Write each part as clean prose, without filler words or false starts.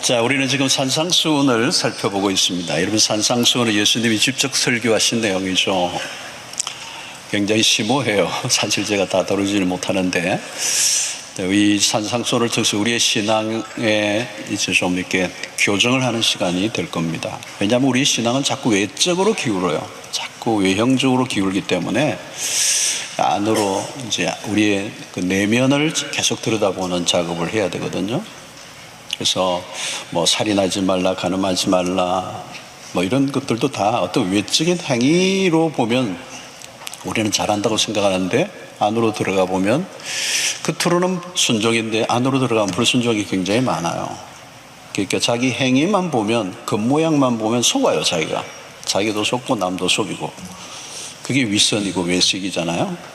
자, 우리는 지금 산상수훈을 살펴보고 있습니다. 여러분, 산상수훈은 예수님이 직접 설교하신 내용이죠. 굉장히 심오해요. 사실 제가 다 다루지를 못하는데, 이 산상수훈을 통해서 우리의 신앙에 이제 좀 이렇게 교정을 하는 시간이 될 겁니다. 왜냐하면 우리 신앙은 자꾸 외적으로 기울어요. 자꾸 외형적으로 기울기 때문에 안으로 이제 우리의 그 내면을 계속 들여다보는 작업을 해야 되거든요. 그래서 뭐 살인하지 말라, 간음하지 말라, 뭐 이런 것들도 다 어떤 외적인 행위로 보면 우리는 잘한다고 생각하는데, 안으로 들어가 보면 겉으로는 순종인데 안으로 들어가면 불순종이 굉장히 많아요. 그러니까 자기 행위만 보면, 겉모양만 보면 속아요. 자기도 속고 남도 속이고, 그게 윗선이고 외식이잖아요.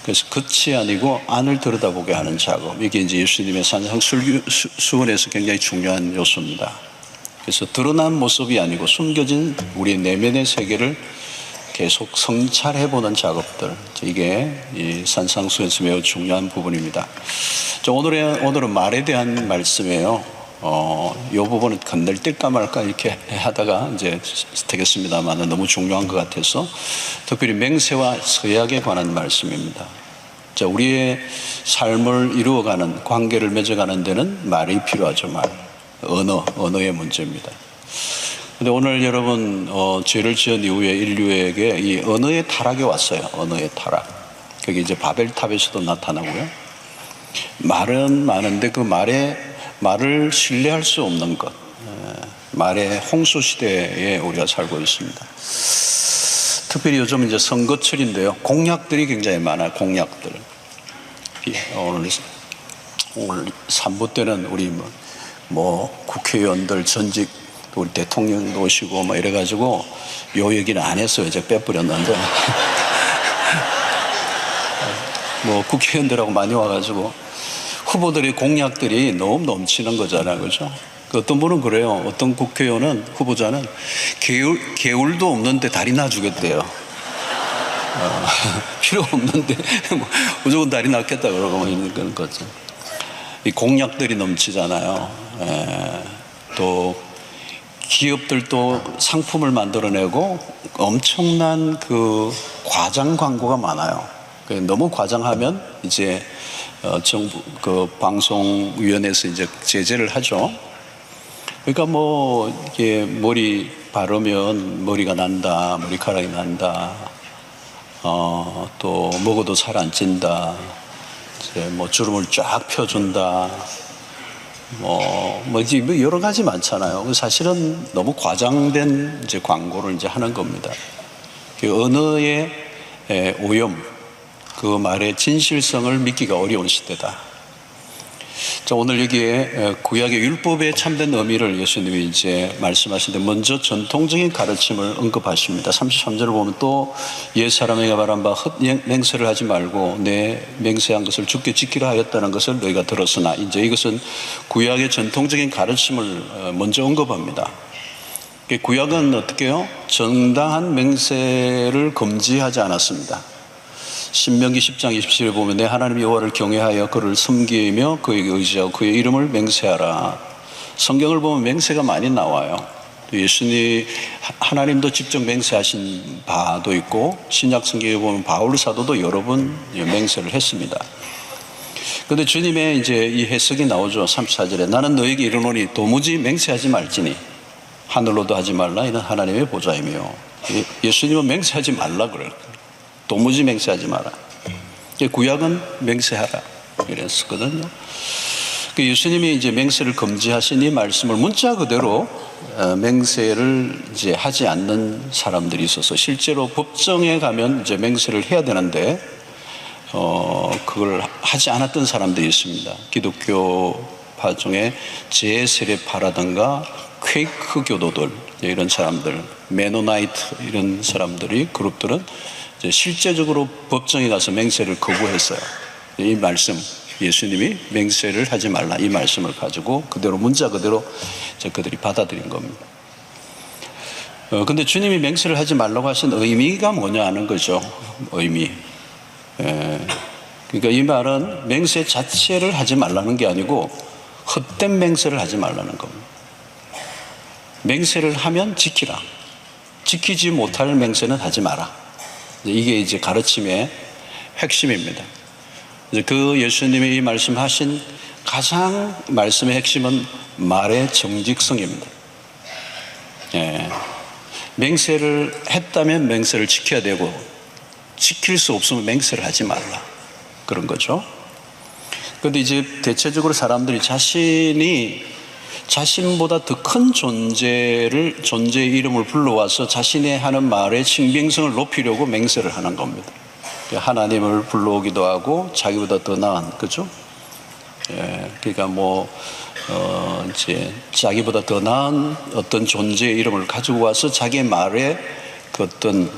그래서 겉이 아니고 안을 들여다보게 하는 작업, 이게 이제 예수님의 산상수훈에서 굉장히 중요한 요소입니다. 그래서 드러난 모습이 아니고 숨겨진 우리의 내면의 세계를 계속 성찰해보는 작업들, 이게 이 산상수훈에서 매우 중요한 부분입니다. 오늘은 말에 대한 말씀이에요. 이 부분은 건널뛸까 말까 이렇게 하다가 이제 되겠습니다만 너무 중요한 것 같아서 특별히 맹세와 서약에 관한 말씀입니다. 자, 우리의 삶을 이루어가는, 관계를 맺어가는 데는 말이 필요하죠. 언어의 문제입니다. 근데 오늘 여러분, 죄를 지은 이후에 인류에게 이 언어의 타락이 왔어요. 언어의 타락. 그게 이제 바벨탑에서도 나타나고요. 말은 많은데 그 말을 신뢰할 수 없는 것, 말의 홍수 시대에 우리가 살고 있습니다. 특별히 요즘 이제 선거철인데요. 공약들이 굉장히 많아요. 공약들. 오늘 3부 때는 우리 뭐 국회의원들 전직 또 우리 대통령도 오시고 뭐 이래가지고 요 얘기는 안 했어요. 이제 빼버렸는데 뭐 국회의원들하고 많이 와가지고 후보들의 공약들이 너무 넘치는 거잖아요. 그죠? 어떤 분은 그래요. 어떤 국회의원은, 후보자는 개울도 없는데 다리 놔주겠대요. 필요 없는데 무조건 다리 놔겠다 그러고 뭐 이런 거죠. 이 공약들이 넘치잖아요. 또 기업들도 상품을 만들어내고 엄청난 그 과장 광고가 많아요. 너무 과장하면 이제 정부 그 방송위원회에서 이제 제재를 하죠. 그러니까 뭐 이게 머리 바르면 머리가 난다, 머리카락이 난다, 또 먹어도 살 안 찐다, 이제 뭐 주름을 쫙 펴준다, 뭐 여러 가지 많잖아요. 사실은 너무 과장된 이제 광고를 이제 하는 겁니다. 그 언어의 오염, 그 말의 진실성을 믿기가 어려운 시대다. 자, 오늘 여기에 구약의 율법의 참된 의미를 예수님이 이제 말씀하시는데, 먼저 전통적인 가르침을 언급하십니다. 33절을 보면 또 옛사람에게 말한 바 헛맹세를 하지 말고 내 맹세한 것을 주께 지키라 하였다는 것을 너희가 들었으나, 이제 이것은 구약의 전통적인 가르침을 먼저 언급합니다. 구약은 어떻게 해요? 정당한 맹세를 금지하지 않았습니다. 신명기 10장 27에 보면 내 하나님 여호와를 경외하여 그를 섬기며 그에게 의지하고 그의 이름을 맹세하라. 성경을 보면 맹세가 많이 나와요. 예수님, 하나님도 직접 맹세하신 바도 있고, 신약 성경에 보면 바울 사도도 여러 번 맹세를 했습니다. 그런데 주님의 이제 이 해석이 나오죠. 34절에 나는 너에게 이르노니 도무지 맹세하지 말지니 하늘로도 하지 말라, 이는 하나님의 보좌이며. 예수님은 맹세하지 말라 그래요. 도무지 맹세하지 마라. 구약은 맹세하라 이랬었거든요. 예수님이 이제 맹세를 금지하신 이 말씀을 문자 그대로 맹세를 이제 하지 않는 사람들이 있어서, 실제로 법정에 가면 이제 맹세를 해야 되는데 그걸 하지 않았던 사람들이 있습니다. 기독교파 중에 제세례파라든가 퀘이크 교도들, 이런 사람들, 메노나이트 이런 사람들이, 그룹들은 실제적으로 법정에 가서 맹세를 거부했어요. 이 말씀, 예수님이 맹세를 하지 말라 이 말씀을 가지고 그대로 문자 그대로 그들이 받아들인 겁니다. 근데 주님이 맹세를 하지 말라고 하신 의미가 뭐냐 하는 거죠. 의미. 그러니까 이 말은 맹세 자체를 하지 말라는 게 아니고 헛된 맹세를 하지 말라는 겁니다. 맹세를 하면 지키라. 지키지 못할 맹세는 하지 마라. 이게 이제 가르침의 핵심입니다. 그 예수님이 이 말씀하신 가장 말씀의 핵심은 말의 정직성입니다. 예. 맹세를 했다면 맹세를 지켜야 되고, 지킬 수 없으면 맹세를 하지 말라. 그런 거죠. 그런데 이제 대체적으로 사람들이 자신보다 더 큰 존재의 이름을 불러와서 자신의 하는 말의 신빙성을 높이려고 맹세를 하는 겁니다. 하나님을 불러오기도 하고 자기보다 더 나은, 그죠? 예, 그러니까 이제 자기보다 더 나은 어떤 존재의 이름을 가지고 와서 자기의 말에 그 어떤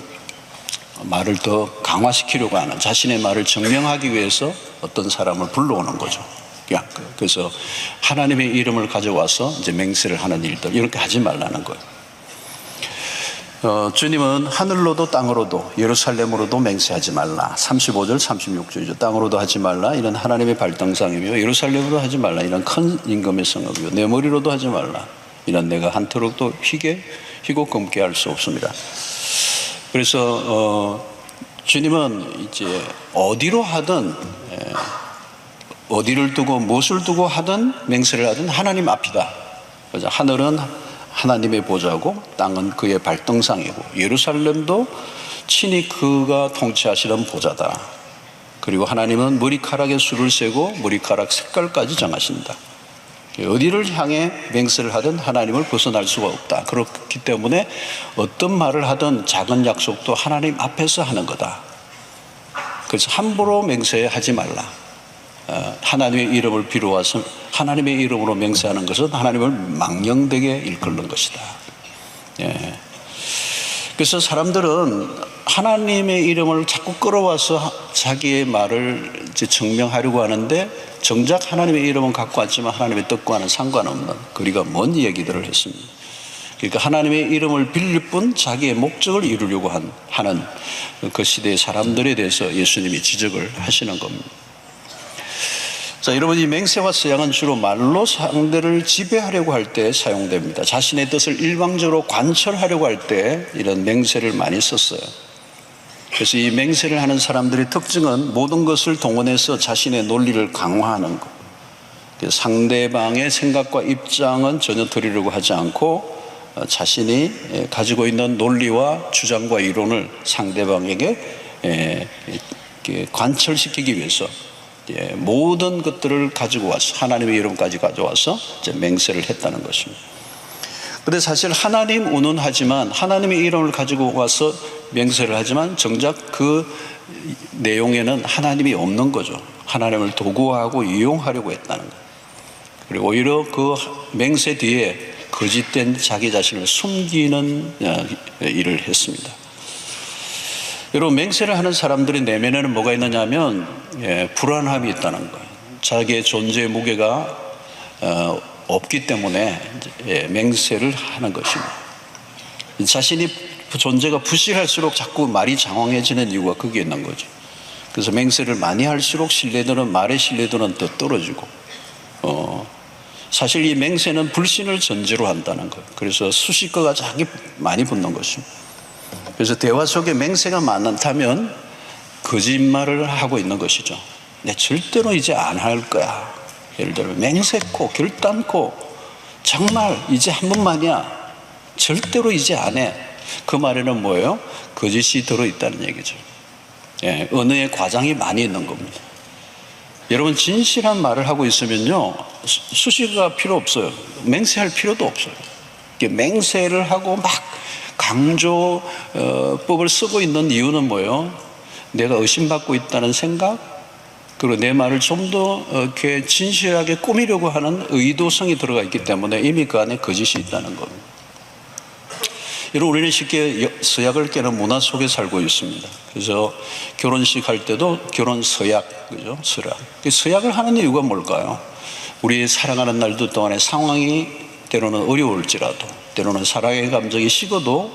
말을 더 강화시키려고 하는, 자신의 말을 증명하기 위해서 어떤 사람을 불러오는 거죠. 그래서 하나님의 이름을 가져와서 이제 맹세를 하는 일들, 이렇게 하지 말라는 거예요. 주님은 하늘로도 땅으로도 예루살렘으로도 맹세하지 말라. 35절 36절이죠. 땅으로도 하지 말라, 이런 하나님의 발등상이며, 예루살렘으로도 하지 말라, 이런 큰 임금의 성읍이요, 내 머리로도 하지 말라, 이런 내가 한터록도 희고 검게 할 수 없습니다. 그래서 주님은 이제 어디로 하든, 어디를 두고 무엇을 두고 하든 맹세를 하든 하나님 앞이다. 그래서 하늘은 하나님의 보좌고 땅은 그의 발등상이고 예루살렘도 친히 그가 통치하시던 보좌다. 그리고 하나님은 머리카락에 수를 세고 머리카락 색깔까지 정하신다. 어디를 향해 맹세를 하든 하나님을 벗어날 수가 없다. 그렇기 때문에 어떤 말을 하든 작은 약속도 하나님 앞에서 하는 거다. 그래서 함부로 맹세하지 말라. 하나님의 이름을 빌어와서 하나님의 이름으로 맹세하는 것은 하나님을 망령되게 일컫는 것이다. 예. 그래서 사람들은 하나님의 이름을 자꾸 끌어와서 자기의 말을 이제 증명하려고 하는데, 정작 하나님의 이름은 갖고 왔지만 하나님의 뜻과는 상관없는 거리가 먼 얘기들을 했습니다. 그러니까 하나님의 이름을 빌릴 뿐 자기의 목적을 이루려고 하는 그 시대의 사람들에 대해서 예수님이 지적을 하시는 겁니다. 자, 여러분, 이 맹세와 서약은 주로 말로 상대를 지배하려고 할 때 사용됩니다. 자신의 뜻을 일방적으로 관철하려고 할 때 이런 맹세를 많이 썼어요. 그래서 이 맹세를 하는 사람들의 특징은 모든 것을 동원해서 자신의 논리를 강화하는 것. 상대방의 생각과 입장은 전혀 들으려고 하지 않고 자신이 가지고 있는 논리와 주장과 이론을 상대방에게 관철시키기 위해서 모든 것들을 가지고 와서 하나님의 이름까지 가져와서 이제 맹세를 했다는 것입니다. 그런데 사실 하나님 운운하지만, 하나님의 이름을 가지고 와서 맹세를 하지만 정작 그 내용에는 하나님이 없는 거죠. 하나님을 도구화하고 이용하려고 했다는 거예요. 그리고 오히려 그 맹세 뒤에 거짓된 자기 자신을 숨기는 일을 했습니다. 여러분, 맹세를 하는 사람들의 내면에는 뭐가 있느냐 하면 불안함이 있다는 거예요. 자기의 존재의 무게가 없기 때문에 맹세를 하는 것입니다. 자신이 존재가 부실할수록 자꾸 말이 장황해지는 이유가 거기에 있는 거죠. 그래서 맹세를 많이 할수록 말의 신뢰도는 더 떨어지고, 사실 이 맹세는 불신을 전제로 한다는 거예요. 그래서 수식어가 자기 많이 붙는 것입니다. 그래서 대화 속에 맹세가 많다면 거짓말을 하고 있는 것이죠. 내 절대로 이제 안 할 거야. 예를 들어 맹세코 결단코 정말 이제 한 번만이야. 절대로 이제 안 해. 그 말에는 뭐예요? 거짓이 들어있다는 얘기죠. 예, 언어에 과장이 많이 있는 겁니다. 여러분, 진실한 말을 하고 있으면요, 수식어가 필요 없어요. 맹세할 필요도 없어요. 맹세를 하고 막 강조법을 쓰고 있는 이유는 뭐예요? 내가 의심받고 있다는 생각, 그리고 내 말을 좀 더 이렇게 진실하게 꾸미려고 하는 의도성이 들어가 있기 때문에 이미 그 안에 거짓이 있다는 겁니다. 여러분, 우리는 쉽게 서약을 깨는 문화 속에 살고 있습니다. 그래서 결혼식 할 때도 결혼 서약, 그죠? 서약을 하는 이유가 뭘까요? 우리 사랑하는 날도 동안에 상황이 때로는 어려울지라도, 때로는 사랑의 감정이 식어도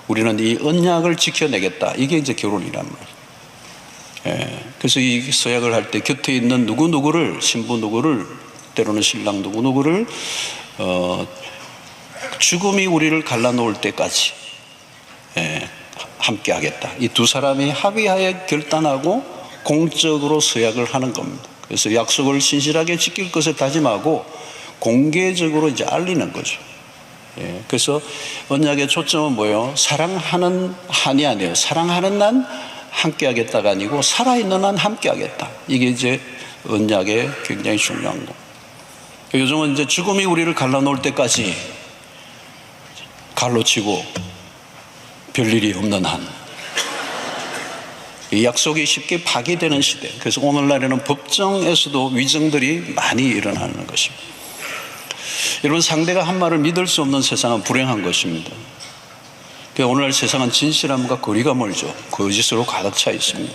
우리는 이 언약을 지켜내겠다. 이게 이제 결혼이란 말이에요. 그래서 이 서약을 할 때 곁에 있는 누구누구를, 신부 누구를 때로는 신랑 누구누구를 죽음이 우리를 갈라놓을 때까지 함께 하겠다. 이 두 사람이 합의하에 결단하고 공적으로 서약을 하는 겁니다. 그래서 약속을 신실하게 지킬 것을 다짐하고 공개적으로 이제 알리는 거죠. 그래서 언약의 초점은 뭐예요? 사랑하는 한이 아니에요. 사랑하는 난 함께 하겠다가 아니고 살아있는 한 함께 하겠다. 이게 이제 언약의 굉장히 중요한 거. 요즘은 이제 죽음이 우리를 갈라놓을 때까지 갈로 치고 별일이 없는 한, 이 약속이 쉽게 파기되는 시대. 그래서 오늘날에는 법정에서도 위증들이 많이 일어나는 것입니다. 여러분, 상대가 한 말을 믿을 수 없는 세상은 불행한 것입니다. 오늘날 세상은 진실함과 거리가 멀죠. 거짓으로 가득 차 있습니다.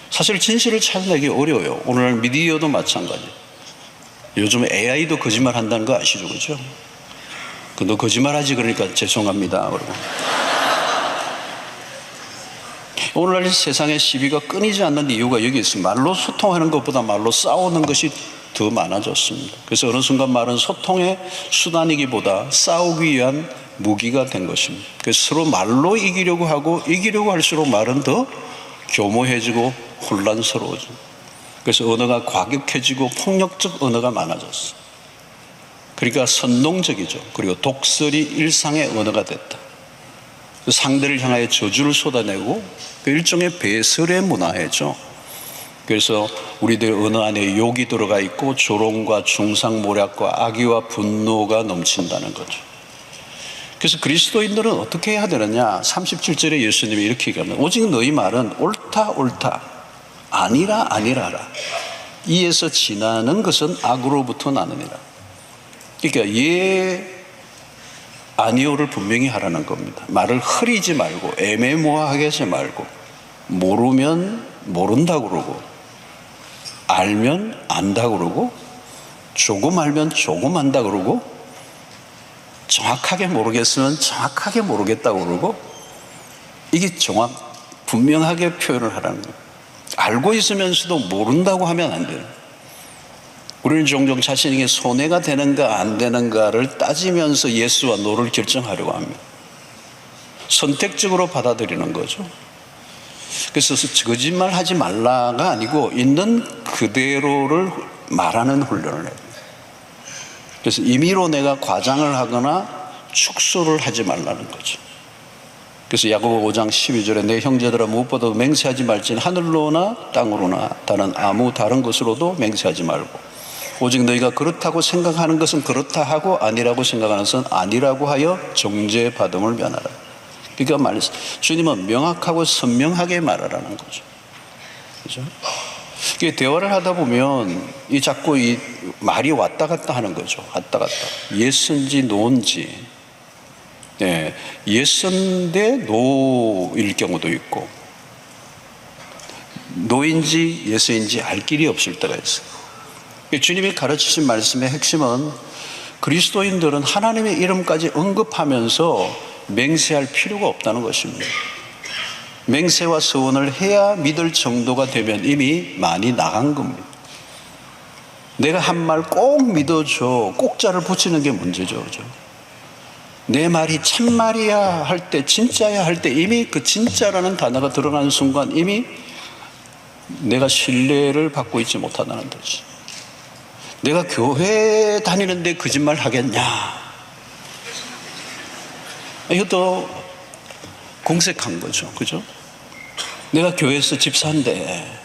사실 진실을 찾아내기 어려워요. 오늘날 미디어도 마찬가지예요. 요즘 AI도 거짓말 한다는 거 아시죠? 그죠? 너 거짓말하지, 그러니까 죄송합니다 그러고. 오늘날 세상의 시비가 끊이지 않는 이유가 여기 있습니다. 말로 소통하는 것보다 말로 싸우는 것이 더 많아졌습니다. 그래서 어느 순간 말은 소통의 수단이기보다 싸우기 위한 무기가 된 것입니다. 그래서 서로 말로 이기려고 하고 이기려고 할수록 말은 더 교모해지고 혼란스러워져. 그래서 언어가 과격해지고 폭력적 언어가 많아졌어. 그러니까 선동적이죠. 그리고 독설이 일상의 언어가 됐다. 상대를 향하여 저주를 쏟아내고 일종의 배설의 문화죠. 그래서 우리들 언어 안에 욕이 들어가 있고 조롱과 중상모략과 악의와 분노가 넘친다는 거죠. 그래서 그리스도인들은 어떻게 해야 되느냐? 37절에 예수님이 이렇게 얘기합니다. 오직 너희 말은 옳다 옳다, 아니라 아니라라. 이에서 지나는 것은 악으로부터 나느니라. 그러니까 아니오를 분명히 하라는 겁니다. 말을 흐리지 말고 애매모호하게 하지 말고, 모르면 모른다 그러고, 알면 안다 그러고, 조금 알면 조금 안다 그러고, 정확하게 모르겠으면 정확하게 모르겠다 그러고, 이게 분명하게 표현을 하라는 거예요. 알고 있으면서도 모른다고 하면 안 돼요. 우리는 종종 자신에게 손해가 되는가 안 되는가를 따지면서 예스와 노를 결정하려고 합니다. 선택적으로 받아들이는 거죠. 그래서 거짓말 하지 말라가 아니고 있는 그대로를 말하는 훈련을 해요. 그래서 임의로 내가 과장을 하거나 축소를 하지 말라는 거죠. 그래서 야고보 5장 12절에 내 형제들아 무엇보다도 맹세하지 말지니 하늘로나 땅으로나 다른 아무 다른 것으로도 맹세하지 말고 오직 너희가 그렇다고 생각하는 것은 그렇다 하고 아니라고 생각하는 것은 아니라고 하여 정죄받음을 면하라. 그러니까 주님은 명확하고 선명하게 말하라는 거죠. 그죠? 대화를 하다 보면 자꾸 이 말이 왔다 갔다 하는 거죠. 왔다 갔다. 예스인지 노인지, 예스인데 노일 경우도 있고, 노인지 예스인지 알 길이 없을 때가 있어요. 주님이 가르치신 말씀의 핵심은 그리스도인들은 하나님의 이름까지 언급하면서 맹세할 필요가 없다는 것입니다. 맹세와 서원을 해야 믿을 정도가 되면 이미 많이 나간 겁니다. 내가 한 말 꼭 믿어줘, 꼭자를 붙이는 게 문제죠. 그죠? 내 말이 참말이야 할 때, 진짜야 할 때 이미 그 진짜라는 단어가 들어가는 순간 이미 내가 신뢰를 받고 있지 못하다는 거지. 내가 교회 다니는데 거짓말 하겠냐? 이것도 공색한 거죠. 그죠? 내가 교회에서 집사인데,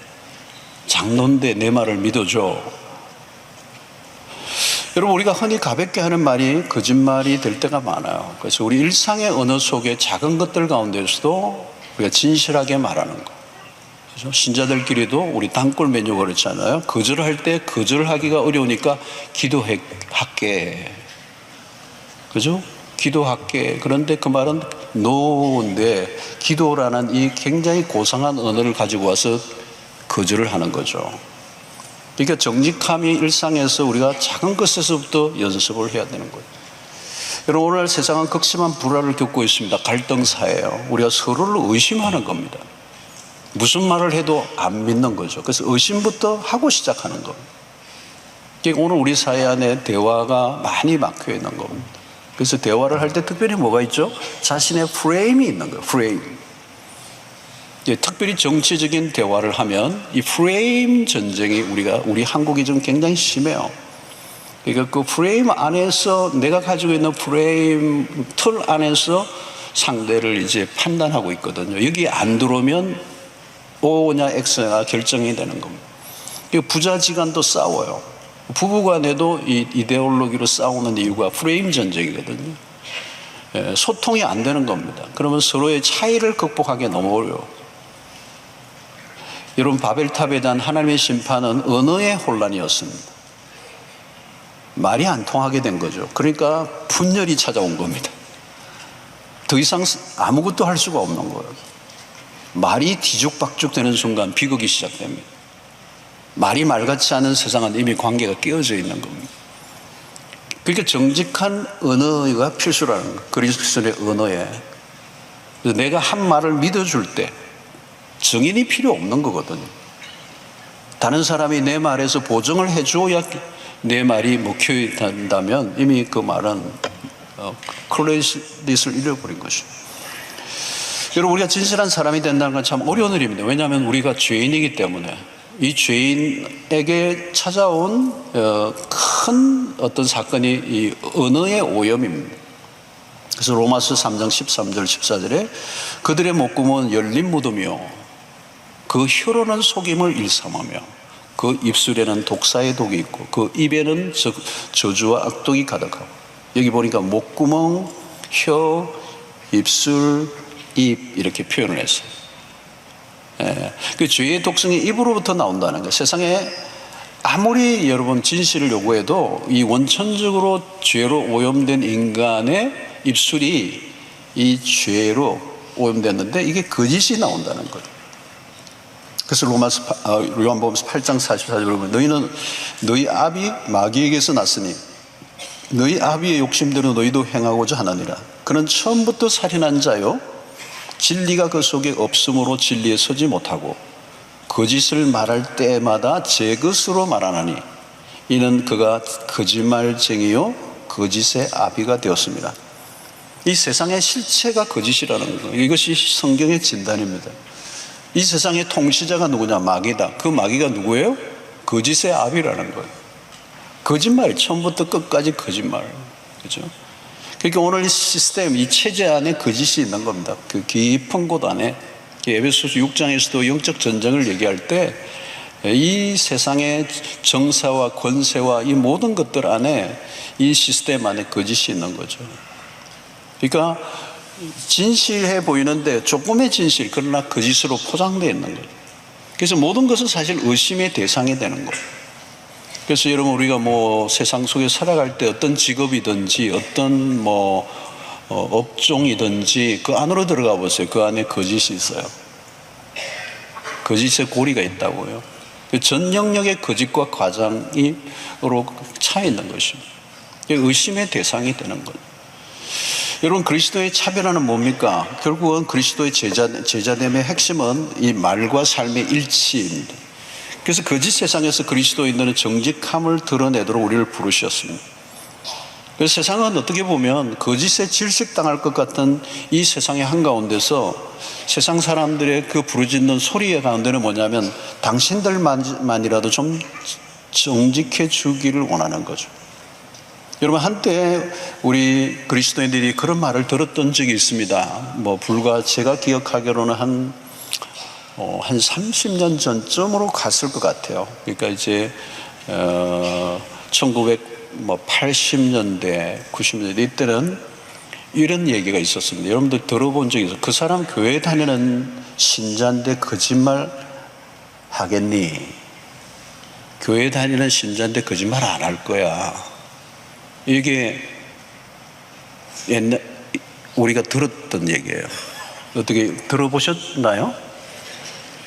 장로인데 내 말을 믿어줘. 여러분, 우리가 흔히 가볍게 하는 말이 거짓말이 될 때가 많아요. 그래서 우리 일상의 언어 속에 작은 것들 가운데서도 우리가 진실하게 말하는 거. 그죠? 신자들끼리도 우리 단골 메뉴 그렇잖아요. 거절할 때 거절하기가 어려우니까 기도할게. 그죠? 기도할게. 그런데 그 말은 no인데 기도라는 이 굉장히 고상한 언어를 가지고 와서 거절을 하는 거죠. 그러니까 정직함이 일상에서 우리가 작은 것에서부터 연습을 해야 되는 거예요. 여러분, 오늘날 세상은 극심한 불화를 겪고 있습니다. 갈등사예요. 우리가 서로를 의심하는 겁니다. 무슨 말을 해도 안 믿는 거죠. 그래서 의심부터 하고 시작하는 겁니다. 그러니까 오늘 우리 사회 안에 대화가 많이 막혀 있는 겁니다. 그래서 대화를 할 때 특별히 뭐가 있죠? 자신의 프레임이 있는 거예요. 프레임. 특별히 정치적인 대화를 하면 이 프레임 전쟁이 우리 한국이 좀 굉장히 심해요. 그러니까 그 프레임 안에서 내가 가지고 있는 프레임 틀 안에서 상대를 이제 판단하고 있거든요. 여기 안 들어오면 O냐 X냐 결정이 되는 겁니다. 부자지간도 싸워요. 부부간에도 이 이데올로기로 싸우는 이유가 프레임 전쟁이거든요. 소통이 안 되는 겁니다. 그러면 서로의 차이를 극복하기 너무 어려워요. 여러분, 바벨탑에 대한 하나님의 심판은 언어의 혼란이었습니다. 말이 안 통하게 된 거죠. 그러니까 분열이 찾아온 겁니다. 더 이상 아무것도 할 수가 없는 거예요. 말이 뒤죽박죽 되는 순간 비극이 시작됩니다. 말이 말 같지 않은 세상은 이미 관계가 깨어져 있는 겁니다. 그러니까 정직한 언어가 필수라는 거예요. 그리스도의 언어에. 내가 한 말을 믿어줄 때 증인이 필요 없는 거거든요. 다른 사람이 내 말에서 보증을 해줘야 내 말이 먹혀진다면 이미 그 말은 크레딧을 잃어버린 것입니다. 여러분, 우리가 진실한 사람이 된다는 건 참 어려운 일입니다. 왜냐하면 우리가 죄인이기 때문에 이 죄인에게 찾아온 큰 어떤 사건이 이 언어의 오염입니다. 그래서 로마서 3장 13절 14절에 그들의 목구멍은 열린 무덤이요 그 혀로는 속임을 일삼하며 그 입술에는 독사의 독이 있고 그 입에는 저주와 악독이 가득하고. 여기 보니까 목구멍, 혀, 입술, 입 이렇게 표현을 했어요. 그 죄의 독성이 입으로부터 나온다는 거예요. 세상에 아무리 여러분 진실을 요구해도 이 원천적으로 죄로 오염된 인간의 입술이 이 죄로 오염됐는데 이게 거짓이 나온다는 거예요. 그래서 요한복음 8장 44절에 보면 너희는 너희 아비 마귀에게서 났으니 너희 아비의 욕심대로 너희도 행하고자 하느니라. 그는 처음부터 살인한 자요 진리가 그 속에 없으므로 진리에 서지 못하고 거짓을 말할 때마다 제 것으로 말하나니 이는 그가 거짓말쟁이요 거짓의 아비가 되었습니다. 이 세상의 실체가 거짓이라는 거예요. 이것이 성경의 진단입니다. 이 세상의 통치자가 누구냐? 마귀다. 그 마귀가 누구예요? 거짓의 아비라는 거예요. 거짓말, 처음부터 끝까지 거짓말. 그렇죠? 그러니까 오늘 이 시스템, 이 체제 안에 거짓이 있는 겁니다. 그 깊은 곳 안에. 에베소서 6장에서도 영적 전쟁을 얘기할 때 이 세상의 정사와 권세와 이 모든 것들 안에 이 시스템 안에 거짓이 있는 거죠. 그러니까 진실해 보이는데 조금의 진실, 그러나 거짓으로 포장되어 있는 거예요. 그래서 모든 것은 사실 의심의 대상이 되는 거예요. 그래서 여러분, 우리가 세상 속에 살아갈 때 어떤 직업이든지 어떤 업종이든지 그 안으로 들어가 보세요. 그 안에 거짓이 있어요. 거짓의 고리가 있다고요. 전 영역의 거짓과 과장으로 차 있는 것입니다. 의심의 대상이 되는 거예요. 여러분, 그리스도의 차별화는 뭡니까? 결국은 그리스도의 제자됨의 핵심은 이 말과 삶의 일치입니다. 그래서 거짓 세상에서 그리스도인들은 정직함을 드러내도록 우리를 부르셨습니다. 그래서 세상은 어떻게 보면 거짓에 질식당할 것 같은 이 세상의 한가운데서 세상 사람들의 그 부르짖는 소리 가운데는 뭐냐면 당신들만이라도 좀 정직해 주기를 원하는 거죠. 여러분, 한때 우리 그리스도인들이 그런 말을 들었던 적이 있습니다. 불과 제가 기억하기로는 한 30년 전쯤으로 갔을 것 같아요. 그러니까 이제 1980년대, 90년대 이때는 이런 얘기가 있었습니다. 여러분들 들어본 적이 있어요. 그 사람 교회 다니는 신자인데 거짓말 하겠니? 교회 다니는 신자인데 거짓말 안 할 거야. 이게 옛날 우리가 들었던 얘기예요. 어떻게 들어보셨나요?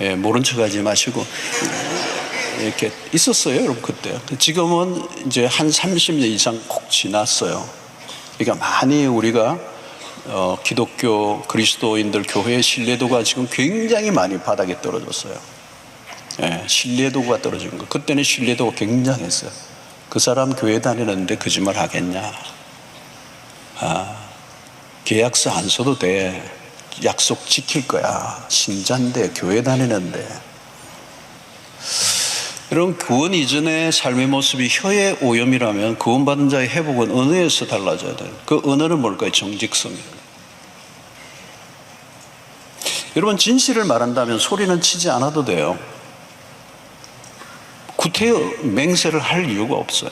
예, 모른 척 하지 마시고. 이렇게 있었어요, 여러분, 그때. 지금은 이제 한 30년 이상 콕 지났어요. 그러니까 많이 우리가 기독교 그리스도인들 교회의 신뢰도가 지금 굉장히 많이 바닥에 떨어졌어요. 예, 신뢰도가 떨어진 거. 그때는 신뢰도가 굉장했어요. 그 사람 교회 다니는데 거짓말 하겠냐? 계약서 안 써도 돼. 약속 지킬 거야. 신자인데 교회 다니는데. 여러분, 구원 이전의 삶의 모습이 혀의 오염이라면 구원받은 자의 회복은 언어에서 달라져야 돼요. 그 언어는 뭘까요? 정직성입니다. 여러분, 진실을 말한다면 소리는 치지 않아도 돼요. 구태여 맹세를 할 이유가 없어요.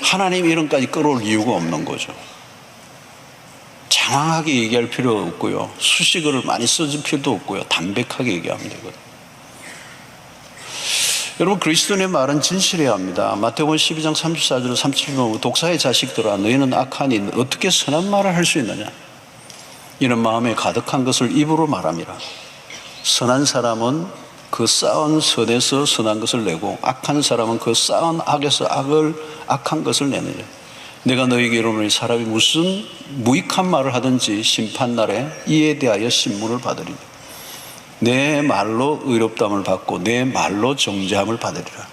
하나님 이름까지 끌어올 이유가 없는 거죠. 장황하게 얘기할 필요 없고요. 수식어를 많이 써줄 필요도 없고요. 담백하게 얘기하면 되거든요. 여러분, 그리스도인의 말은 진실해야 합니다. 마태복음 12장 34절 37절 독사의 자식들아 너희는 악하니 어떻게 선한 말을 할 수 있느냐? 이런 마음에 가득한 것을 입으로 말함이라. 선한 사람은 그 쌓은 선에서 선한 것을 내고 악한 사람은 그 쌓은 악에서 악한 것을 내느냐. 내가 너희에게 이르노니 사람이 무슨 무익한 말을 하든지 심판날에 이에 대하여 신문을 받으리니 내 말로 의롭다함을 받고 내 말로 정죄함을 받으리라.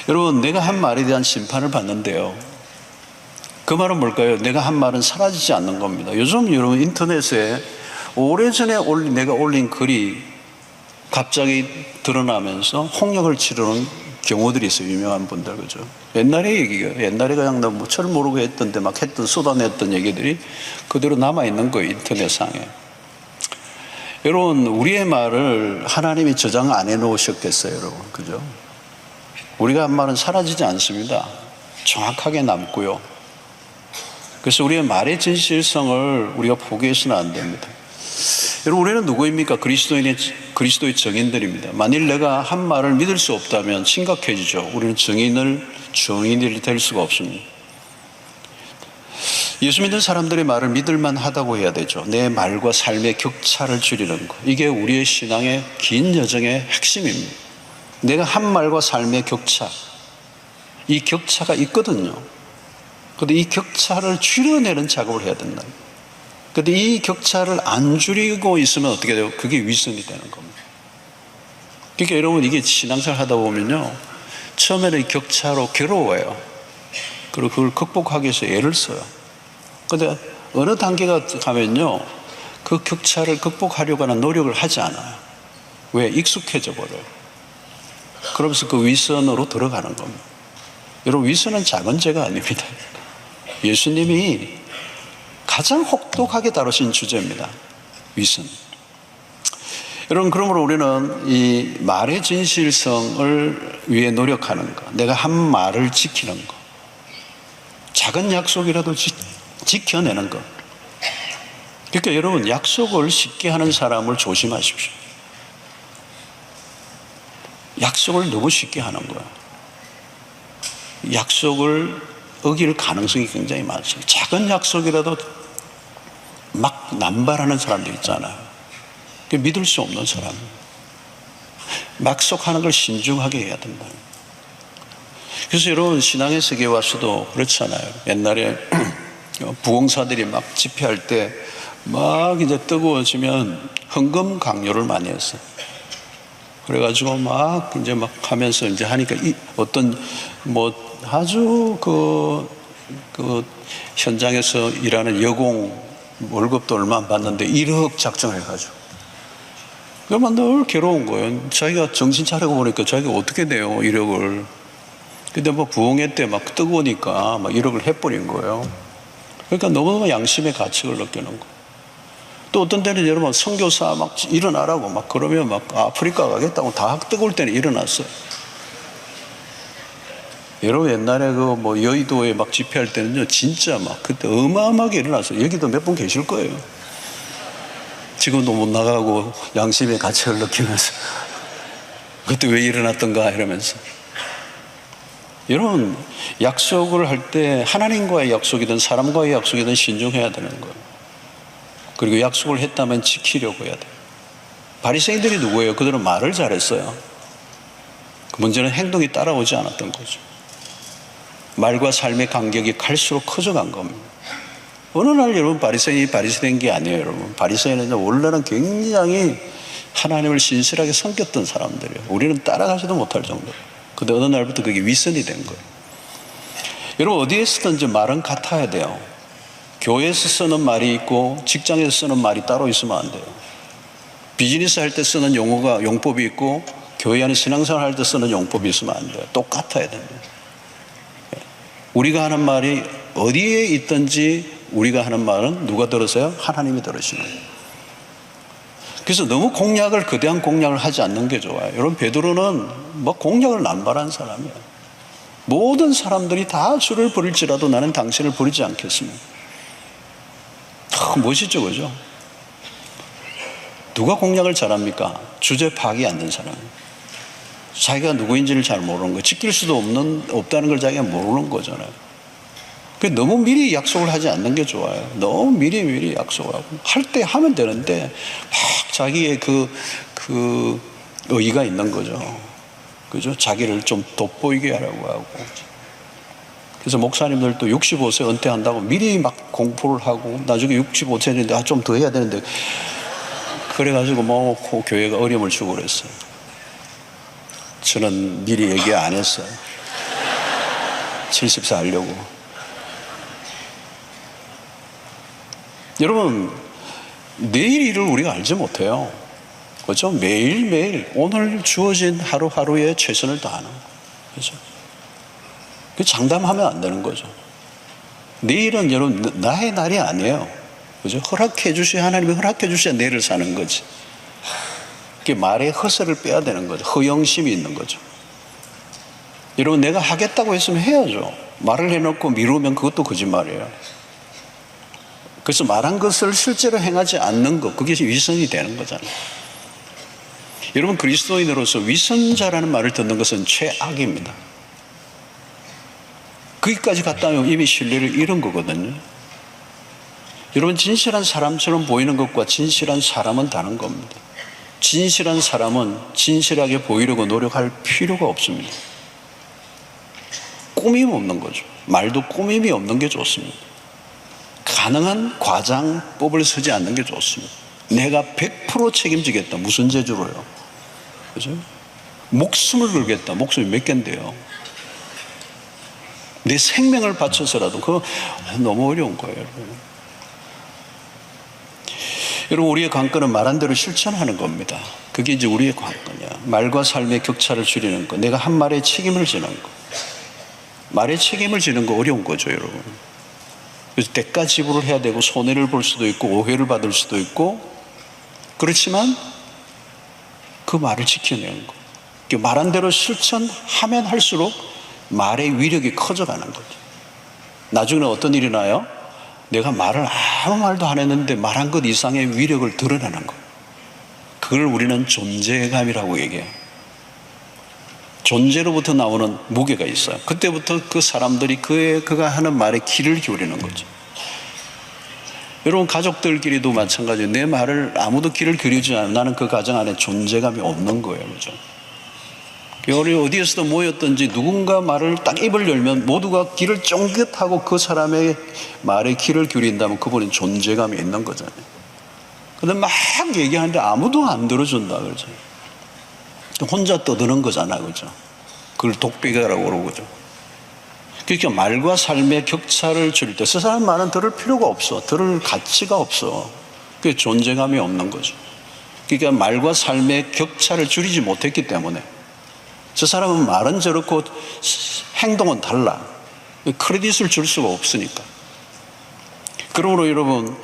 여러분, 내가 한 말에 대한 심판을 받는데요, 그 말은 뭘까요? 내가 한 말은 사라지지 않는 겁니다. 요즘 여러분 인터넷에 오래전에 내가 올린 글이 갑자기 드러나면서 홍역을 치르는 경우들이 있어요. 유명한 분들, 그죠? 옛날의 얘기가, 옛날에 그냥 뭐 철 모르고 했던데 막 쏟아냈던 얘기들이 그대로 남아있는 거예요, 인터넷상에. 여러분, 우리의 말을 하나님이 저장 안 해놓으셨겠어요, 여러분, 그죠? 우리가 한 말은 사라지지 않습니다. 정확하게 남고요. 그래서 우리의 말의 진실성을 우리가 포기해서는 안 됩니다. 여러분, 우리는 누구입니까? 그리스도의 증인들입니다. 만일 내가 한 말을 믿을 수 없다면 심각해지죠. 우리는 증인이 될 수가 없습니다. 예수 믿는 사람들의 말을 믿을만 하다고 해야 되죠. 내 말과 삶의 격차를 줄이는 것. 이게 우리의 신앙의 긴 여정의 핵심입니다. 내가 한 말과 삶의 격차, 이 격차가 있거든요. 그런데 이 격차를 줄여내는 작업을 해야 된다. 그런데 이 격차를 안 줄이고 있으면 어떻게 돼요? 그게 위선이 되는 겁니다. 그러니까 여러분, 이게 신앙생활 하다 보면요, 처음에는 이 격차로 괴로워요. 그리고 그걸 극복하기 위해서 애를 써요. 그런데 어느 단계가 가면요, 그 격차를 극복하려고 하는 노력을 하지 않아요. 왜? 익숙해져 버려요. 그러면서 그 위선으로 들어가는 겁니다. 여러분, 위선은 작은 죄가 아닙니다. 예수님이 가장 혹독하게 다루신 주제입니다. 위선. 여러분, 그러므로 우리는 이 말의 진실성을 위해 노력하는 것, 내가 한 말을 지키는 것, 작은 약속이라도 지켜내는 것. 그러니까 여러분, 약속을 쉽게 하는 사람을 조심하십시오. 약속을 너무 쉽게 하는 거예요. 약속을 어길 가능성이 굉장히 많습니다. 작은 약속이라도 막 남발하는 사람들 있잖아요. 믿을 수 없는 사람. 약속하는 걸 신중하게 해야 된다. 그래서 여러분, 신앙의 세계에 와서도 그렇잖아요. 옛날에 부흥사들이 막 집회할 때 막 이제 뜨거워지면 헌금 강요를 많이 했어요. 그래가지고 막 이제 막 하면서 이제 하니까 어떤 뭐 아주 그 현장에서 일하는 여공 월급도 얼마 안 받는데 1억 작정해가지고. 그러면 늘 괴로운 거예요. 자기가 정신 차리고 보니까 자기가 어떻게 내요, 1억을. 근데 뭐 부흥회 때 막 뜨거우니까 막 1억을 해버린 거예요. 그러니까 너무너무 양심의 가책을 느끼는 거예요. 또 어떤 때는 여러분, 선교사 막 일어나라고 막 그러면 막 아프리카 가겠다고 다 뜨거울 때는 일어났어요. 여러분, 옛날에 그 뭐 여의도에 막 집회할 때는요, 진짜 막 그때 어마어마하게 일어났어요. 여기도 몇 분 계실 거예요. 지금도 못 나가고 양심의 가책을 느끼면서 그때 왜 일어났던가 이러면서. 여러분, 약속을 할 때 하나님과의 약속이든 사람과의 약속이든 신중해야 되는 거예요. 그리고 약속을 했다면 지키려고 해야 돼요. 바리새인들이 누구예요? 그들은 말을 잘했어요. 문제는 행동이 따라오지 않았던 거죠. 말과 삶의 간격이 갈수록 커져간 겁니다. 어느 날 여러분, 바리새인이 바리새인 게 아니에요, 여러분. 바리새인은 원래는 굉장히 하나님을 신실하게 섬겼던 사람들이에요. 우리는 따라가지도 못할 정도로. 근데 어느 날부터 그게 위선이 된 거예요. 여러분, 어디에 쓰든지 말은 같아야 돼요. 교회에서 쓰는 말이 있고 직장에서 쓰는 말이 따로 있으면 안 돼요. 비즈니스 할 때 쓰는 용법이 있고 교회 안에 신앙생활 할 때 쓰는 용법이 있으면 안 돼요. 똑같아야 됩니다. 우리가 하는 말이 어디에 있든지 우리가 하는 말은 누가 들으세요? 하나님이 들으시는 거예요. 그래서 너무 공약을, 거대한 공약을 하지 않는 게 좋아요. 여러분, 베드로는 뭐 공약을 남발한 사람이에요. 모든 사람들이 다 주를 버릴지라도 나는 당신을 버리지 않겠습니다. 멋있죠, 그죠? 누가 공약을 잘합니까? 주제 파악이 안 된 사람이에요. 자기가 누구인지를 잘 모르는 거예요. 지킬 수도 없다는 걸 자기가 모르는 거잖아요. 너무 미리 약속을 하지 않는 게 좋아요. 너무 미리 약속을 하고 할 때 하면 되는데 막 자기의 그 의의가 있는 거죠. 그죠? 자기를 좀 돋보이게 하려고 하고. 그래서 목사님들도 65세 은퇴한다고 미리 막 공포를 하고 나중에 65세인데 좀 더 해야 되는데 그래가지고 뭐 교회가 어려움을 주고 그랬어요. 저는 미리 얘기 안 했어요. 70세 하려고. 여러분, 내일 일을 우리가 알지 못해요. 그렇죠? 매일매일 오늘 주어진 하루하루에 최선을 다하는 거예요. 그렇죠? 장담하면 안 되는 거죠. 내일은 여러분 나의 날이 아니에요. 그죠? 하나님이 허락해 주셔야 내일을 사는 거지. 그게 말의 허세를 빼야 되는 거죠. 허영심이 있는 거죠. 여러분, 내가 하겠다고 했으면 해야죠. 말을 해놓고 미루면 그것도 거짓말이에요. 그래서 말한 것을 실제로 행하지 않는 것, 그게 위선이 되는 거잖아요. 여러분, 그리스도인으로서 위선자라는 말을 듣는 것은 최악입니다. 거기까지 갔다면 이미 신뢰를 잃은 거거든요. 여러분, 진실한 사람처럼 보이는 것과 진실한 사람은 다른 겁니다. 진실한 사람은 진실하게 보이려고 노력할 필요가 없습니다. 꾸밈 없는 거죠. 말도 꾸밈이 없는 게 좋습니다. 가능한 과장법을 쓰지 않는 게 좋습니다. 내가 100% 책임지겠다. 무슨 재주로요? 그죠? 목숨을 걸겠다. 목숨이 몇 개인데요. 내 생명을 바쳐서라도 그거 너무 어려운 거예요. 여러분, 우리의 관건은 말한 대로 실천하는 겁니다. 그게 이제 우리의 관건이야. 말과 삶의 격차를 줄이는 거. 내가 한 말에 책임을 지는 거. 말에 책임을 지는 거 어려운 거죠, 여러분. 그래서 대가 지불을 해야 되고 손해를 볼 수도 있고 오해를 받을 수도 있고, 그렇지만 그 말을 지켜내는 거. 말한 대로 실천하면 할수록 말의 위력이 커져가는 거죠. 나중에는 어떤 일이 나요? 내가 말을 아무 말도 안 했는데 말한 것 이상의 위력을 드러내는 거. 그걸 우리는 존재감이라고 얘기해요. 존재로부터 나오는 무게가 있어요. 그때부터 그 사람들이 그가 하는 말에 귀를 기울이는 거죠. 여러분, 가족들끼리도 마찬가지예요. 내 말을 아무도 귀를 기울이지 않으면 나는 그 가정 안에 존재감이 없는 거예요. 그죠? 우리 어디에서도 모였든지 누군가 말을 딱 입을 열면 모두가 귀를 쫑긋하고 그 사람의 말에 귀를 기울인다면 그분은 존재감이 있는 거잖아요. 근데 막 얘기하는데 아무도 안 들어준다 그러죠. 혼자 떠드는 거잖아, 그죠? 그걸 독백이라고 그러고, 그죠? 그러니까 말과 삶의 격차를 줄일 때 저 사람 말은 들을 필요가 없어. 들을 가치가 없어. 그게 존재감이 없는 거죠. 그러니까 말과 삶의 격차를 줄이지 못했기 때문에 저 사람은 말은 저렇고 행동은 달라. 크레딧을 줄 수가 없으니까. 그러므로 여러분,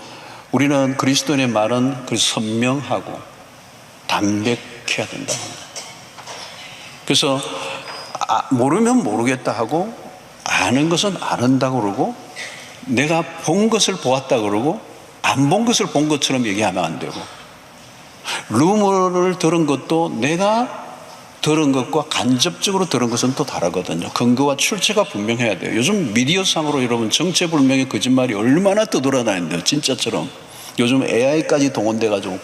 우리는 그리스도인의 말은 선명하고 담백해야 된다. 그래서 모르면 모르겠다 하고 아는 것은 안다고 그러고 내가 본 것을 보았다 그러고 안 본 것을 본 것처럼 얘기하면 안 되고, 루머를 들은 것도 내가 들은 것과 간접적으로 들은 것은 또 다르거든요. 근거와 출처가 분명해야 돼요. 요즘 미디어상으로 여러분 정체불명의 거짓말이 얼마나 떠돌아다니는데요. 진짜처럼. 요즘 AI까지 동원돼가지고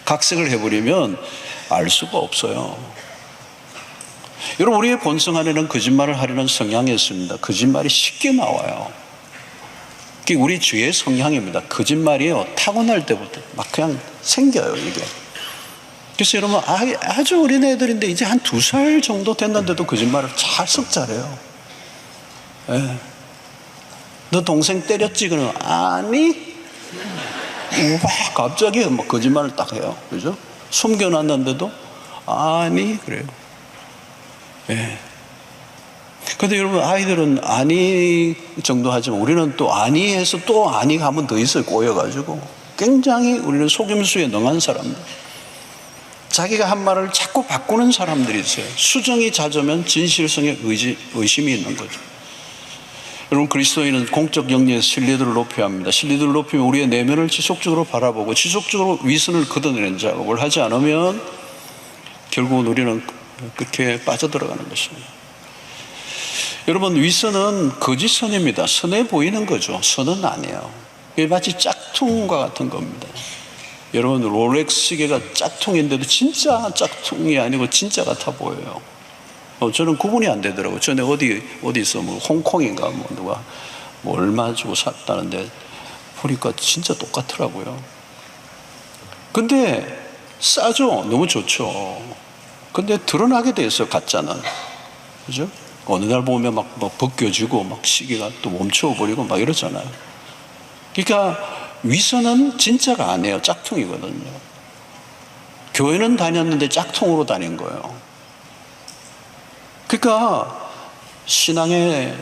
각색을 해버리면 알 수가 없어요. 여러분, 우리의 본성 안에는 거짓말을 하려는 성향이 있습니다. 거짓말이 쉽게 나와요. 그게 우리 죄의 성향입니다. 거짓말이요, 타고날 때부터 막 그냥 생겨요, 이게. 그래서 여러분, 아주 어린 애들인데 이제 한 2살 정도 됐는데도 거짓말을 잘 잘해요. 예. 너 동생 때렸지? 그러면 아니. 와, 갑자기 막 거짓말을 딱 해요. 그죠? 숨겨놨는데도 아니 그래요. 예. 근데 여러분, 아이들은 아니 정도 하지만 우리는 또 아니 해서 또 아니가 한 번 더 있어요. 꼬여가지고. 굉장히 우리는 속임수에 능한 사람들. 자기가 한 말을 자꾸 바꾸는 사람들이 있어요. 수정이 잦으면 진실성에 의심이 있는 거죠. 여러분, 그리스도인은 공적 영역에서 신뢰도를 높여야 합니다. 신뢰도를 높이면 우리의 내면을 지속적으로 바라보고 지속적으로 위선을 걷어내는 작업을 하지 않으면 결국은 우리는 그렇게 빠져들어가는 것입니다. 여러분, 위선은 거짓 선입니다. 선해 보이는 거죠. 선은 아니에요. 이게 마치 짝퉁과 같은 겁니다. 여러분, 롤렉스 시계가 짝퉁인데도 진짜 짝퉁이 아니고 진짜 같아 보여요. 저는 구분이 안 되더라고요. 전에 어디서 뭐 홍콩인가 뭐 누가 뭐 얼마 주고 샀다는데 보니까 진짜 똑같더라고요. 근데 싸죠. 너무 좋죠. 근데 드러나게 돼 있어요, 가짜는. 그죠? 어느 날 보면 막 벗겨지고 막 시계가 또 멈춰버리고 막 이러잖아요. 그러니까 위선은 진짜가 아니에요. 짝퉁이거든요. 교회는 다녔는데 짝퉁으로 다닌 거예요. 그러니까 신앙의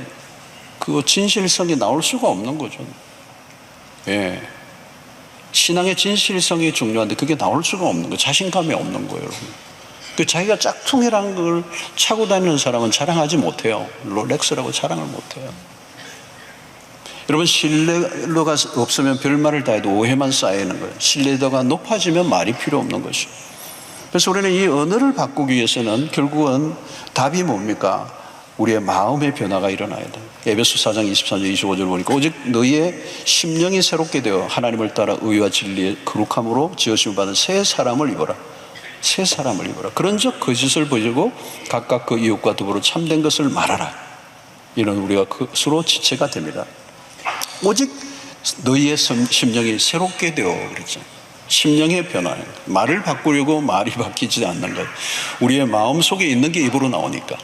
그 진실성이 나올 수가 없는 거죠. 예. 신앙의 진실성이 중요한데 그게 나올 수가 없는 거예요. 자신감이 없는 거예요, 여러분. 그 자기가 짝퉁이라는 걸 차고 다니는 사람은 자랑하지 못해요. 롤렉스라고 자랑을 못해요. 여러분, 신뢰도가 없으면 별말을 다 해도 오해만 쌓이는 거예요. 신뢰도가 높아지면 말이 필요 없는 것이죠. 그래서 우리는 이 언어를 바꾸기 위해서는 결국은 답이 뭡니까? 우리의 마음의 변화가 일어나야 돼요. 에베소 4장 23절 25절 보니까 오직 너희의 심령이 새롭게 되어 하나님을 따라 의와 진리의 거룩함으로 지으심을 받은 새 사람을 입어라. 새 사람을 입어라. 그런즉 거짓을 버리고 각각 그 이웃과 더불어 참된 것을 말하라. 이는 우리가 스스로 지체가 됩니다. 오직 너희의 심령이 새롭게 되어 그랬죠. 심령의 변화예요. 말을 바꾸려고 말이 바뀌지 않는 거예요. 우리의 마음 속에 있는 게 입으로 나오니까.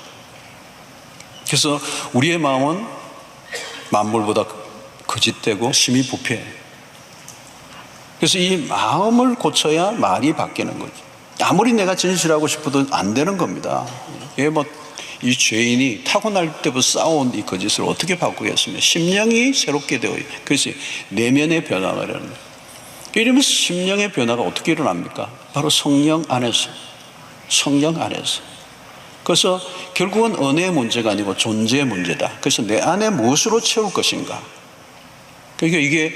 그래서 우리의 마음은 만물보다 거짓되고 심히 부패해요. 그래서 이 마음을 고쳐야 말이 바뀌는 거죠. 아무리 내가 진실하고 싶어도 안 되는 겁니다. 이 죄인이 타고날 때부터 쌓아온 이 거짓을 어떻게 바꾸겠습니까? 심령이 새롭게 되어요. 그래서 내면의 변화가 일어나는 거예요. 이러면서 심령의 변화가 어떻게 일어납니까? 바로 성령 안에서. 성령 안에서. 그래서 결국은 언어의 문제가 아니고 존재의 문제다. 그래서 내 안에 무엇으로 채울 것인가? 그러니까 이게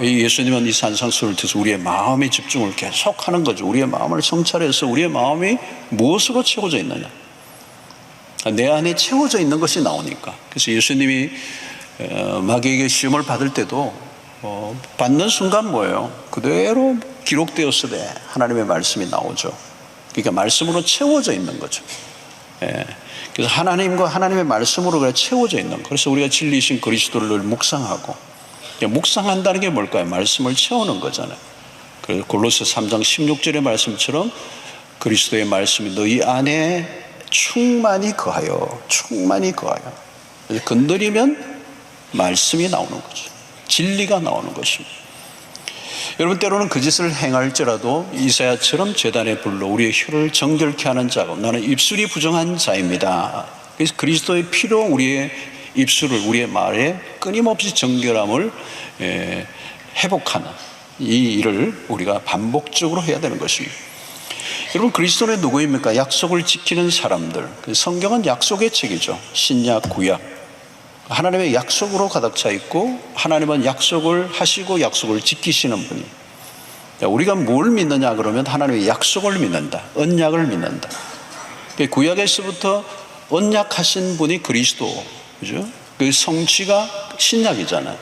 예수님은 이 산상수를 통해서 우리의 마음의 집중을 계속하는 거죠. 우리의 마음을 성찰해서 우리의 마음이 무엇으로 채워져 있느냐? 내 안에 채워져 있는 것이 나오니까. 그래서 예수님이 마귀에게 시험을 받을 때도 받는 순간 뭐예요? 그대로 기록되었으되 하나님의 말씀이 나오죠. 그러니까 말씀으로 채워져 있는 거죠. 그래서 하나님과 하나님의 말씀으로 그래 채워져 있는 거. 그래서 우리가 진리이신 그리스도를 묵상하고, 묵상한다는 게 뭘까요? 말씀을 채우는 거잖아요. 그래서 골로새 3장 16절의 말씀처럼 그리스도의 말씀이 너희 안에 충만히 거하여 그래서 건드리면 말씀이 나오는 거죠. 진리가 나오는 것입니다. 여러분, 때로는 그 짓을 행할지라도 이사야처럼 제단의 불로 우리의 혀를 정결케 하는 작업. 나는 입술이 부정한 자입니다. 그래서 그리스도의 피로 우리의 입술을, 우리의 말에 끊임없이 정결함을 회복하는 이 일을 우리가 반복적으로 해야 되는 것입니다. 여러분, 그리스도는 누구입니까? 약속을 지키는 사람들. 성경은 약속의 책이죠. 신약, 구약. 하나님의 약속으로 가득 차 있고 하나님은 약속을 하시고 약속을 지키시는 분이. 우리가 뭘 믿느냐 그러면 하나님의 약속을 믿는다. 언약을 믿는다. 구약에서부터 언약하신 분이 그리스도, 그죠? 그 성취가 신약이잖아요.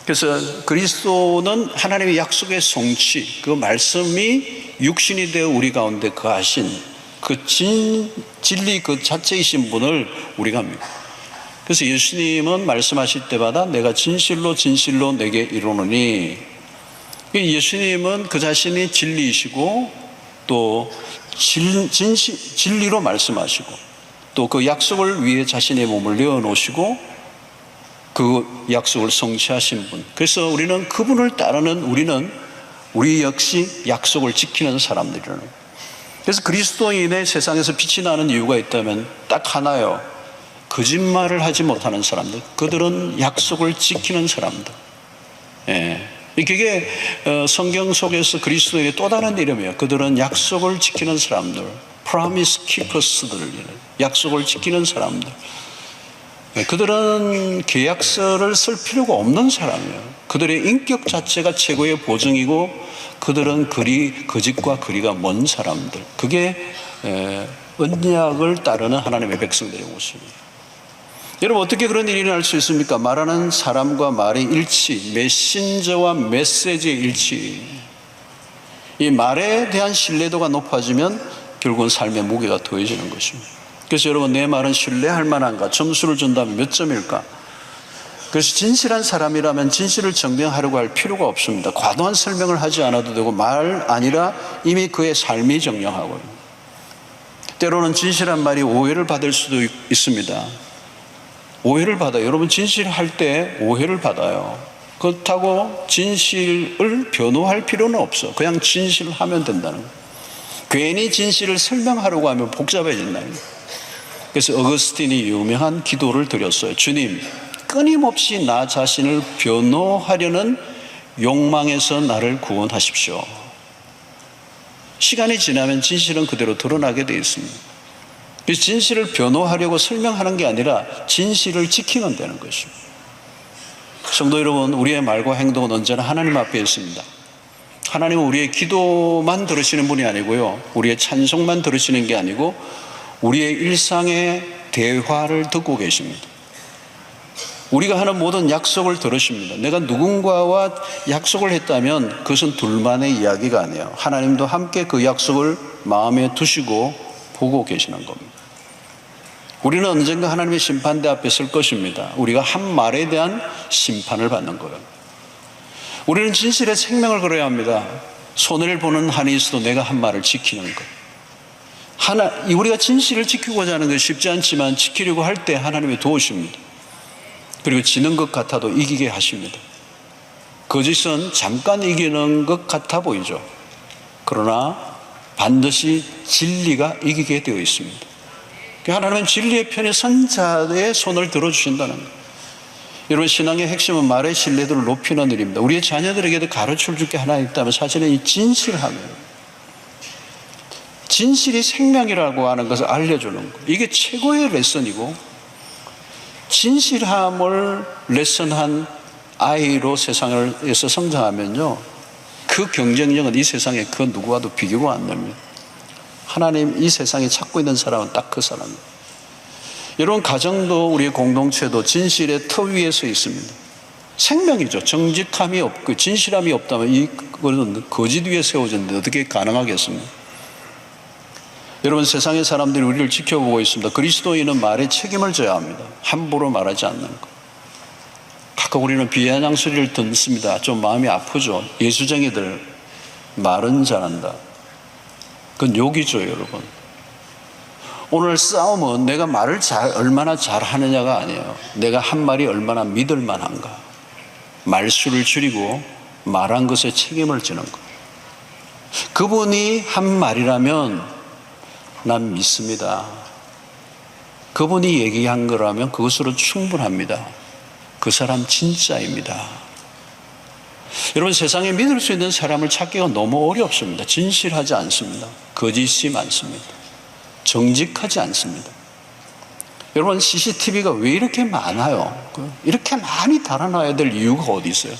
그래서 그리스도는 하나님의 약속의 성취, 그 말씀이 육신이 되어 우리 가운데 거하신 그 진리 그 자체이신 분을 우리가 믿고, 그래서 예수님은 말씀하실 때마다 내가 진실로 내게 이르노니, 예수님은 그 자신이 진리이시고 또 진리로 말씀하시고 또 그 약속을 위해 자신의 몸을 내어놓으시고 그 약속을 성취하신 분. 그래서 우리는 그분을 따르는 우리 역시 약속을 지키는 사람들이라는 거예요. 그래서 그리스도인의 세상에서 빛이 나는 이유가 있다면 딱 하나요. 거짓말을 하지 못하는 사람들. 그들은 약속을 지키는 사람들. 예. 그게 성경 속에서 그리스도인의 또 다른 이름이에요. 그들은 약속을 지키는 사람들. Promise keepers들. 약속을 지키는 사람들. 그들은 계약서를 쓸 필요가 없는 사람이에요. 그들의 인격 자체가 최고의 보증이고 그들은 거짓과 거리가 먼 사람들. 그게 언약을 따르는 하나님의 백성들의 모습이에요. 여러분 어떻게 그런 일이 일어날 수 있습니까? 말하는 사람과 말의 일치, 메신저와 메시지의 일치. 이 말에 대한 신뢰도가 높아지면 결국은 삶의 무게가 더해지는 것입니다. 그래서 여러분 내 말은 신뢰할 만한가? 점수를 준다면 몇 점일까? 그래서 진실한 사람이라면 진실을 증명하려고 할 필요가 없습니다. 과도한 설명을 하지 않아도 되고 말 아니라 이미 그의 삶이 증명하고 때로는 진실한 말이 오해를 받을 수도 있습니다. 오해를 받아요. 여러분 진실할 때 오해를 받아요. 그렇다고 진실을 변호할 필요는 없어. 그냥 진실하면 된다는 거예요. 괜히 진실을 설명하려고 하면 복잡해진다는 거예요. 그래서 어거스틴이 유명한 기도를 드렸어요. 주님, 끊임없이 나 자신을 변호하려는 욕망에서 나를 구원하십시오. 시간이 지나면 진실은 그대로 드러나게 되어 있습니다. 그래서 진실을 변호하려고 설명하는 게 아니라 진실을 지키면 되는 것입니다. 성도 여러분, 우리의 말과 행동은 언제나 하나님 앞에 있습니다. 하나님은 우리의 기도만 들으시는 분이 아니고요, 우리의 찬송만 들으시는 게 아니고 우리의 일상의 대화를 듣고 계십니다. 우리가 하는 모든 약속을 들으십니다. 내가 누군가와 약속을 했다면 그것은 둘만의 이야기가 아니에요. 하나님도 함께 그 약속을 마음에 두시고 보고 계시는 겁니다. 우리는 언젠가 하나님의 심판대 앞에 설 것입니다. 우리가 한 말에 대한 심판을 받는 거예요. 우리는 진실의 생명을 걸어야 합니다. 손해를 보는 한이 있어도 내가 한 말을 지키는 것. 우리가 진실을 지키고자 하는 것이 쉽지 않지만 지키려고 할 때 하나님이 도우십니다. 그리고 지는 것 같아도 이기게 하십니다. 거짓은 잠깐 이기는 것 같아 보이죠. 그러나 반드시 진리가 이기게 되어 있습니다. 하나님은 진리의 편에 선 자의 손을 들어주신다는 거예요. 여러분 신앙의 핵심은 말의 신뢰도를 높이는 일입니다. 우리의 자녀들에게도 가르쳐 줄 게 하나 있다면 사실은 이 진실함이에요. 진실이 생명이라고 하는 것을 알려주는 거예요. 이게 최고의 레슨이고 진실함을 레슨한 아이로 세상에서 성장하면요, 그 경쟁력은 이 세상에 그 누구와도 비교가 안 됩니다. 하나님 이 세상에 찾고 있는 사람은 딱 그 사람입니다. 여러분 가정도 우리의 공동체도 진실의 터 위에 서 있습니다. 생명이죠. 정직함이 없고 진실함이 없다면 이거는 거짓 위에 세워졌는데 어떻게 가능하겠습니까? 여러분 세상의 사람들이 우리를 지켜보고 있습니다. 그리스도인은 말에 책임을 져야 합니다. 함부로 말하지 않는 것. 가끔 우리는 비아냥 소리를 듣습니다. 좀 마음이 아프죠. 예수쟁이들 말은 잘한다. 그건 욕이죠, 여러분. 오늘 싸움은 내가 말을 얼마나 잘하느냐가 아니에요. 내가 한 말이 얼마나 믿을 만한가. 말수를 줄이고 말한 것에 책임을 지는 것. 그분이 한 말이라면 난 믿습니다. 그분이 얘기한 거라면 그것으로 충분합니다. 그 사람 진짜입니다. 여러분 세상에 믿을 수 있는 사람을 찾기가 너무 어렵습니다. 진실하지 않습니다. 거짓이 많습니다. 정직하지 않습니다. 여러분 CCTV가 왜 이렇게 많아요? 이렇게 많이 달아놔야 될 이유가 어디 있어요?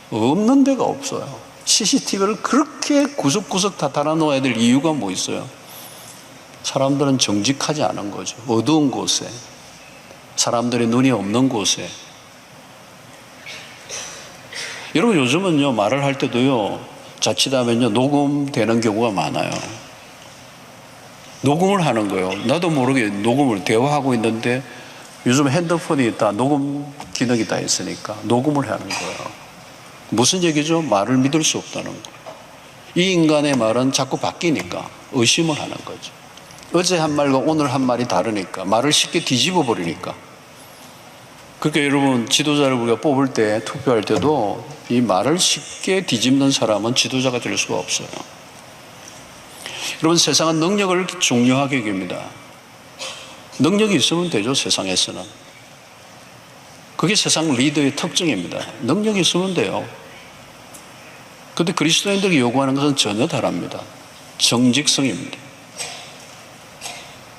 없는 데가 없어요. CCTV를 그렇게 구석구석 다 달아놓아야 될 이유가 뭐 있어요? 사람들은 정직하지 않은 거죠. 어두운 곳에, 사람들의 눈이 없는 곳에. 여러분 요즘은요 말을 할 때도요 자칫하면요 녹음되는 경우가 많아요. 녹음을 하는 거예요. 나도 모르게 녹음을 대화하고 있는데 요즘 핸드폰이 다 녹음 기능이 다 있으니까 녹음을 하는 거예요. 무슨 얘기죠? 말을 믿을 수 없다는 거예요. 이 인간의 말은 자꾸 바뀌니까 의심을 하는 거죠. 어제 한 말과 오늘 한 말이 다르니까, 말을 쉽게 뒤집어 버리니까. 그러니까 여러분, 지도자를 우리가 뽑을 때, 투표할 때도 이 말을 쉽게 뒤집는 사람은 지도자가 될 수가 없어요. 여러분, 세상은 능력을 중요하게 여깁니다. 능력이 있으면 되죠, 세상에서는. 그게 세상 리더의 특징입니다. 능력이 있으면 돼요. 그런데 그리스도인들이 요구하는 것은 전혀 다릅니다. 정직성입니다.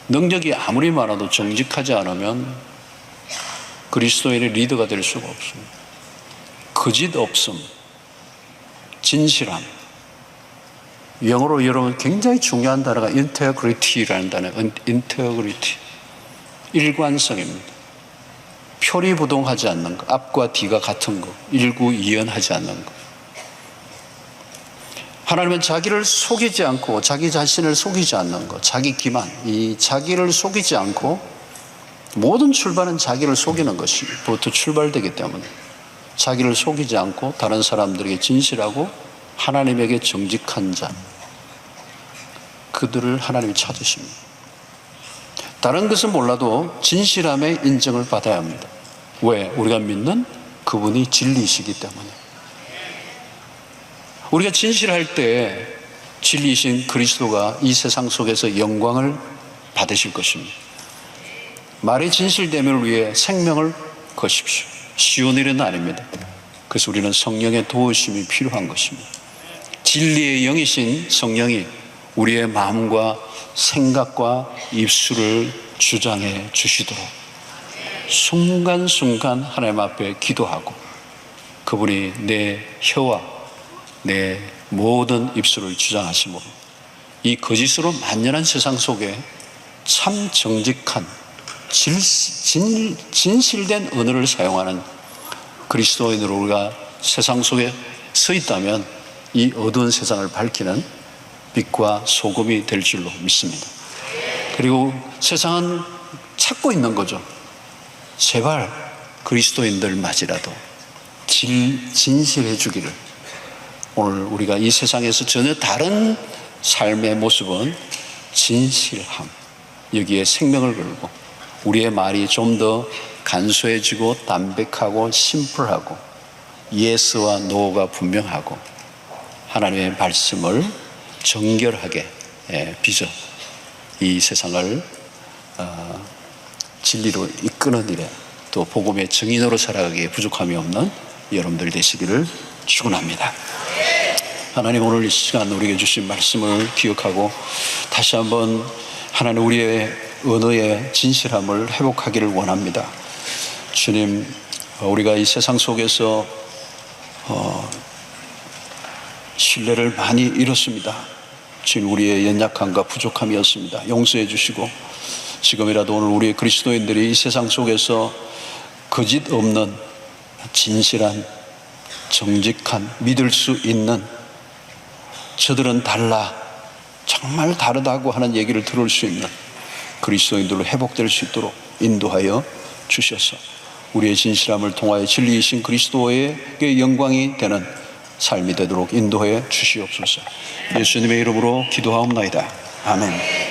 능력이 아무리 많아도 정직하지 않으면 그리스도인의 리더가 될 수가 없습니다. 거짓 없음, 진실함. 영어로 여러분 굉장히 중요한 단어가 integrity라는 단어예요. integrity. 일관성입니다. 표리부동하지 않는 것, 앞과 뒤가 같은 것, 일구이연하지 않는 것. 하나님은 자기를 속이지 않고 자기 자신을 속이지 않는 것, 자기 기만, 이 자기를 속이지 않고 모든 출발은 자기를 속이는 것부터 출발되기 때문에 자기를 속이지 않고 다른 사람들에게 진실하고 하나님에게 정직한 자, 그들을 하나님이 찾으십니다. 다른 것은 몰라도 진실함의 인정을 받아야 합니다. 왜? 우리가 믿는 그분이 진리이시기 때문에. 우리가 진실할 때 진리이신 그리스도가 이 세상 속에서 영광을 받으실 것입니다. 말의 진실됨을 위해 생명을 거십시오. 쉬운 일은 아닙니다. 그래서 우리는 성령의 도우심이 필요한 것입니다. 진리의 영이신 성령이 우리의 마음과 생각과 입술을 주장해 주시도록 순간순간 하나님 앞에 기도하고 그분이 내 혀와 내 모든 입술을 주장하심으로 이 거짓으로 만연한 세상 속에 참 정직한 진실된 언어를 사용하는 그리스도인으로 우리가 세상 속에 서 있다면 이 어두운 세상을 밝히는 빛과 소금이 될 줄로 믿습니다. 그리고 세상은 찾고 있는 거죠. 제발 그리스도인들 맞이라도 진실해 주기를. 오늘 우리가 이 세상에서 전혀 다른 삶의 모습은 진실함, 여기에 생명을 걸고 우리의 말이 좀 더 간소해지고 담백하고 심플하고 예스와 노가 분명하고 하나님의 말씀을 정결하게 빚어 이 세상을 진리로 이끄는 일에 또 복음의 증인으로 살아가기에 부족함이 없는 여러분들 되시기를 축원합니다. 하나님, 오늘 이 시간 우리에게 주신 말씀을 기억하고 다시 한번 하나님 우리의 언어의 진실함을 회복하기를 원합니다. 주님, 우리가 이 세상 속에서 신뢰를 많이 잃었습니다. 주님, 우리의 연약함과 부족함이었습니다. 용서해 주시고 지금이라도 오늘 우리 그리스도인들이 이 세상 속에서 거짓 없는 진실한 정직한 믿을 수 있는 저들은 달라 정말 다르다고 하는 얘기를 들을 수 있는 그리스도인들로 회복될 수 있도록 인도하여 주셔서 우리의 진실함을 통하여 진리이신 그리스도에게 영광이 되는 삶이 되도록 인도해 주시옵소서. 예수님의 이름으로 기도하옵나이다. 아멘.